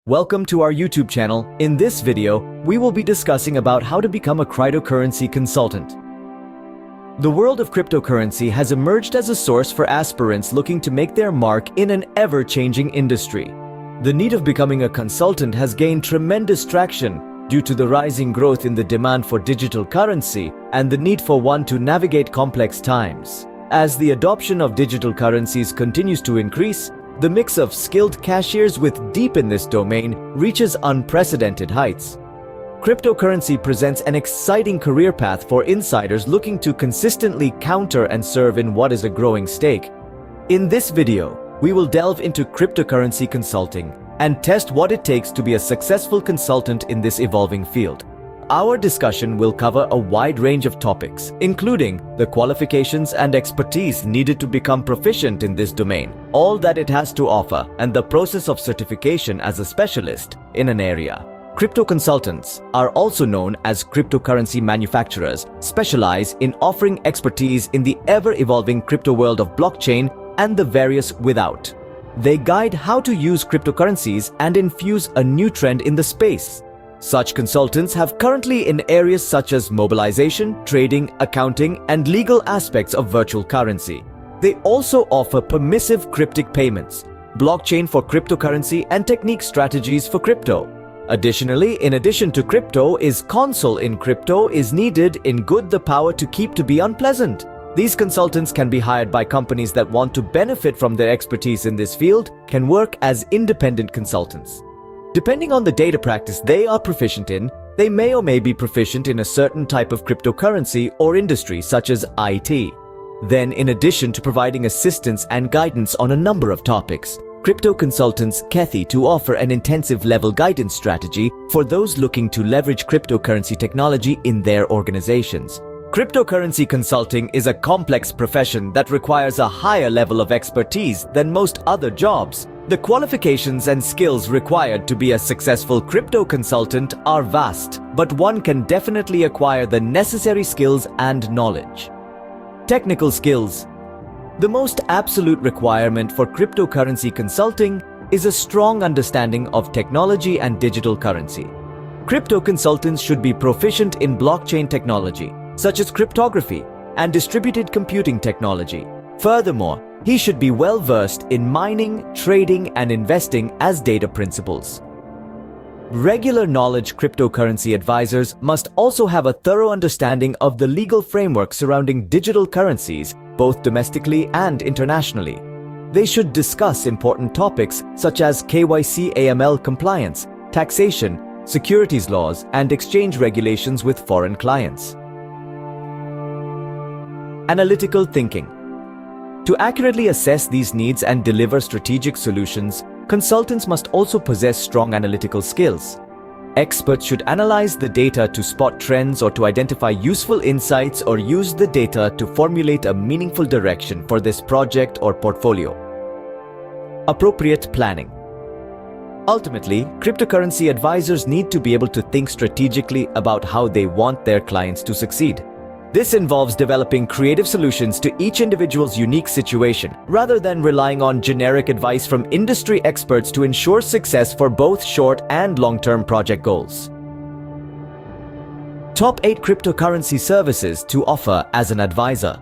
Welcome to our YouTube channel. In this video, we will be discussing about how to become a cryptocurrency consultant. The world of cryptocurrency has emerged as a source for aspirants looking to make their mark in an ever-changing industry. The need of becoming a consultant has gained tremendous traction due to the rising growth in the demand for digital currency and the need for one to navigate complex times. As the adoption of digital currencies continues to increase, the mix of skilled cashiers with deep in this domain reaches unprecedented heights. Cryptocurrency presents an exciting career path for insiders looking to consistently counter and serve in what is a growing stake. In this video, we will delve into cryptocurrency consulting and test what it takes to be a successful consultant in this evolving field. Our discussion will cover a wide range of topics, including the qualifications and expertise needed to become proficient in this domain, all that it has to offer, and the process of certification as a specialist in an area. Crypto consultants are also known as cryptocurrency manufacturers, specialize in offering expertise in the ever-evolving crypto world of blockchain and the various without. They guide how to use cryptocurrencies and infuse a new trend in the space. Such consultants have currently in areas such as mobilization, trading, accounting, and legal aspects of virtual currency. They also offer permissive cryptic payments, blockchain for cryptocurrency, and technique strategies for crypto. Additionally, in addition to crypto, console in crypto is needed in good the power to keep to be unpleasant. These consultants can be hired by companies that want to benefit from their expertise in this field, can work as independent consultants. Depending on the data practice they are proficient in, they may or may be proficient in a certain type of cryptocurrency or industry such as IT. Then, in addition to providing assistance and guidance on a number of topics, crypto consultants Kethy to offer an intensive level guidance strategy for those looking to leverage cryptocurrency technology in their organizations. Cryptocurrency consulting is a complex profession that requires a higher level of expertise than most other jobs. The qualifications and skills required to be a successful crypto consultant are vast, but one can definitely acquire the necessary skills and knowledge. Technical skills. The most absolute requirement for cryptocurrency consulting is a strong understanding of technology and digital currency. Crypto consultants should be proficient in blockchain technology, such as cryptography and distributed computing technology. Furthermore, he should be well versed in mining, trading, and investing as data principles. Regular knowledge cryptocurrency advisors must also have a thorough understanding of the legal framework surrounding digital currencies, both domestically and internationally. They should discuss important topics such as KYC AML compliance, taxation, securities laws, and exchange regulations with foreign clients. Analytical thinking. To accurately assess these needs and deliver strategic solutions, consultants must also possess strong analytical skills. Experts should analyze the data to spot trends or to identify useful insights or use the data to formulate a meaningful direction for this project or portfolio. Appropriate planning. Ultimately, cryptocurrency advisors need to be able to think strategically about how they want their clients to succeed. This involves developing creative solutions to each individual's unique situation, rather than relying on generic advice from industry experts to ensure success for both short and long-term project goals. Top 8 cryptocurrency services to offer as an advisor.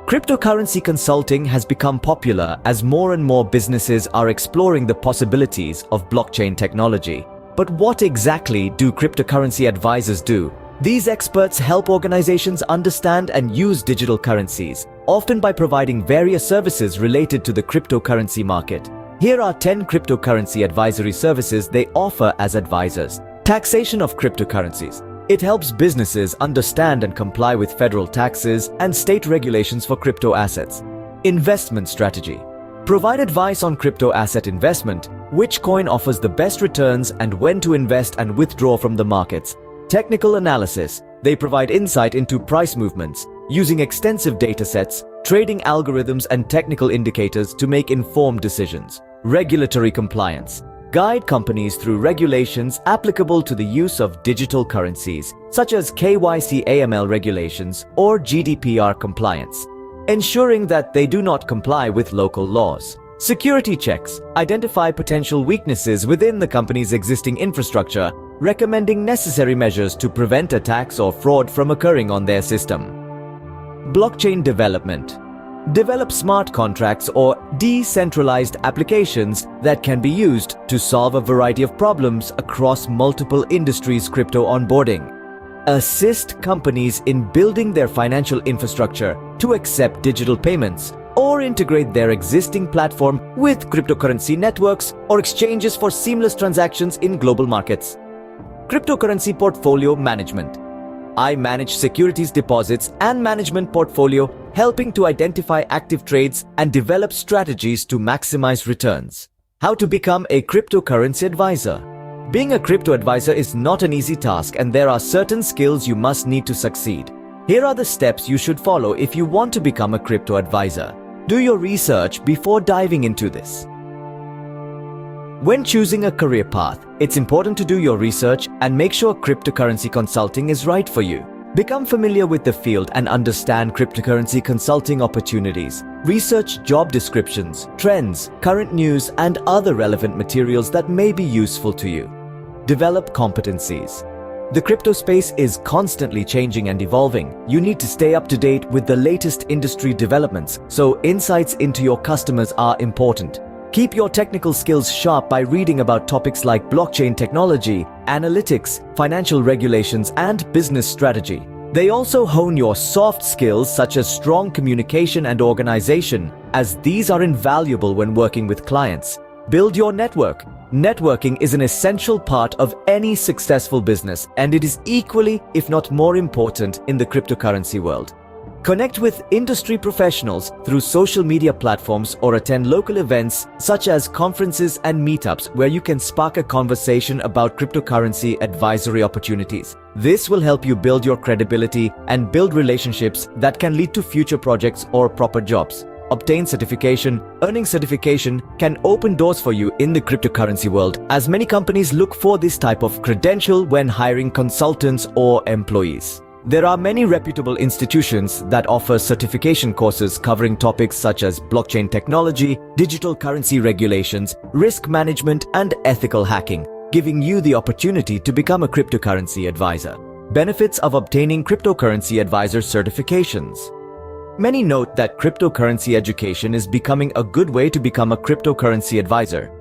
Cryptocurrency consulting has become popular as more and more businesses are exploring the possibilities of blockchain technology. But what exactly do cryptocurrency advisors do? These experts help organizations understand and use digital currencies, often by providing various services related to the cryptocurrency market. Here are 10 cryptocurrency advisory services they offer as advisors. Taxation of cryptocurrencies. It helps businesses understand and comply with federal taxes and state regulations for crypto assets. Investment strategy. Provide advice on crypto asset investment, which coin offers the best returns and when to invest and withdraw from the markets. Technical analysis. They provide insight into price movements, using extensive datasets, trading algorithms, and technical indicators to make informed decisions. Regulatory compliance. Guide companies through regulations applicable to the use of digital currencies, such as KYC AML regulations or GDPR compliance, ensuring that they do not comply with local laws. Security checks identify potential weaknesses within the company's existing infrastructure, recommending necessary measures to prevent attacks or fraud from occurring on their system. Blockchain development. Develop smart contracts or decentralized applications that can be used to solve a variety of problems across multiple industries. Crypto onboarding. Assist companies in building their financial infrastructure to accept digital payments or integrate their existing platform with cryptocurrency networks or exchanges for seamless transactions in global markets. Cryptocurrency portfolio management. I manage securities deposits and management portfolio, helping to identify active trades and develop strategies to maximize returns. How to become a cryptocurrency advisor. Being a crypto advisor is not an easy task, and there are certain skills you must need to succeed. Here are the steps you should follow if you want to become a crypto advisor. Do your research before diving into this. When choosing a career path, it's important to do your research and make sure cryptocurrency consulting is right for you. Become familiar with the field and understand cryptocurrency consulting opportunities. Research job descriptions, trends, current news, and other relevant materials that may be useful to you. Develop competencies. The crypto space is constantly changing and evolving. You need to stay up to date with the latest industry developments, so insights into your customers are important. Keep your technical skills sharp by reading about topics like blockchain technology, analytics, financial regulations, and business strategy. They also hone your soft skills such as strong communication and organization, as these are invaluable when working with clients. Build your network. Networking is an essential part of any successful business, and it is equally, if not more important, in the cryptocurrency world. Connect with industry professionals through social media platforms or attend local events such as conferences and meetups where you can spark a conversation about cryptocurrency advisory opportunities. This will help you build your credibility and build relationships that can lead to future projects or proper jobs. Obtain certification. Earning certification can open doors for you in the cryptocurrency world, as many companies look for this type of credential when hiring consultants or employees. There are many reputable institutions that offer certification courses covering topics such as blockchain technology, digital currency regulations, risk management, and ethical hacking, giving you the opportunity to become a cryptocurrency advisor. Benefits of obtaining cryptocurrency advisor certifications. Many note that cryptocurrency education is becoming a good way to become a cryptocurrency advisor.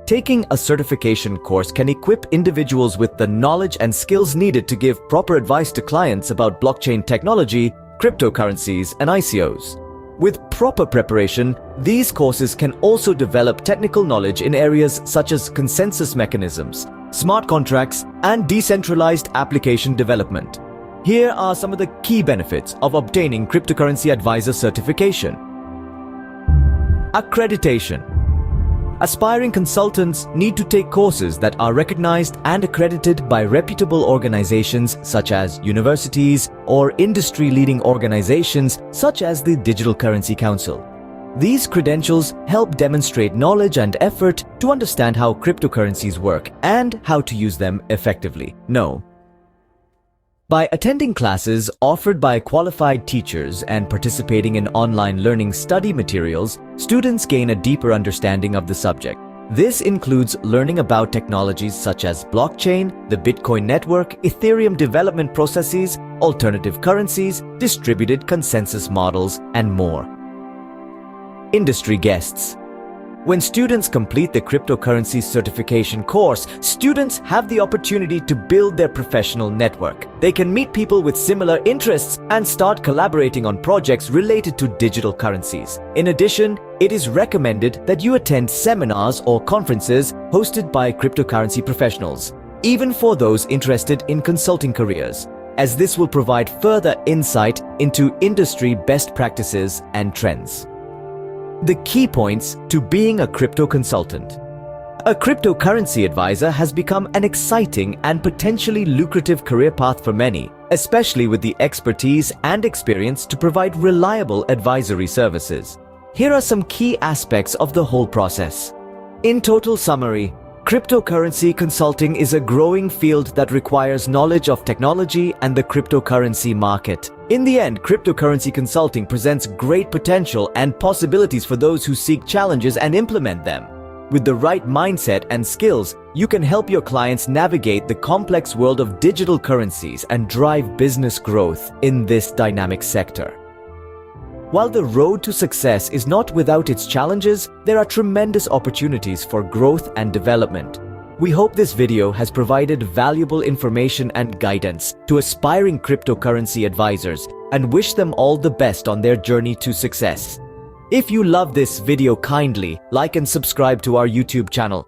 Taking a certification course can equip individuals with the knowledge and skills needed to give proper advice to clients about blockchain technology, cryptocurrencies, and ICOs. With proper preparation, these courses can also develop technical knowledge in areas such as consensus mechanisms, smart contracts, and decentralized application development. Here are some of the key benefits of obtaining cryptocurrency advisor certification. Accreditation. Aspiring consultants need to take courses that are recognized and accredited by reputable organizations such as universities or industry-leading organizations such as the Digital Currency Council. These credentials help demonstrate knowledge and effort to understand how cryptocurrencies work and how to use them effectively. By attending classes offered by qualified teachers and participating in online learning study materials, students gain a deeper understanding of the subject. This includes learning about technologies such as blockchain, the Bitcoin network, Ethereum development processes, alternative currencies, distributed consensus models, and more. Industry guests. When students complete the cryptocurrency certification course, students have the opportunity to build their professional network. They can meet people with similar interests and start collaborating on projects related to digital currencies. In addition, it is recommended that you attend seminars or conferences hosted by cryptocurrency professionals, even for those interested in consulting careers, as this will provide further insight into industry best practices and trends. The key points to being a crypto consultant. A cryptocurrency advisor has become an exciting and potentially lucrative career path for many, especially with the expertise and experience to provide reliable advisory services. Here are some key aspects of the whole process. In total summary, cryptocurrency consulting is a growing field that requires knowledge of technology and the cryptocurrency market. In the end, cryptocurrency consulting presents great potential and possibilities for those who seek challenges and implement them. With the right mindset and skills, you can help your clients navigate the complex world of digital currencies and drive business growth in this dynamic sector. While the road to success is not without its challenges, there are tremendous opportunities for growth and development. We hope this video has provided valuable information and guidance to aspiring cryptocurrency advisors and wish them all the best on their journey to success. If you love this video, kindly like and subscribe to our YouTube channel.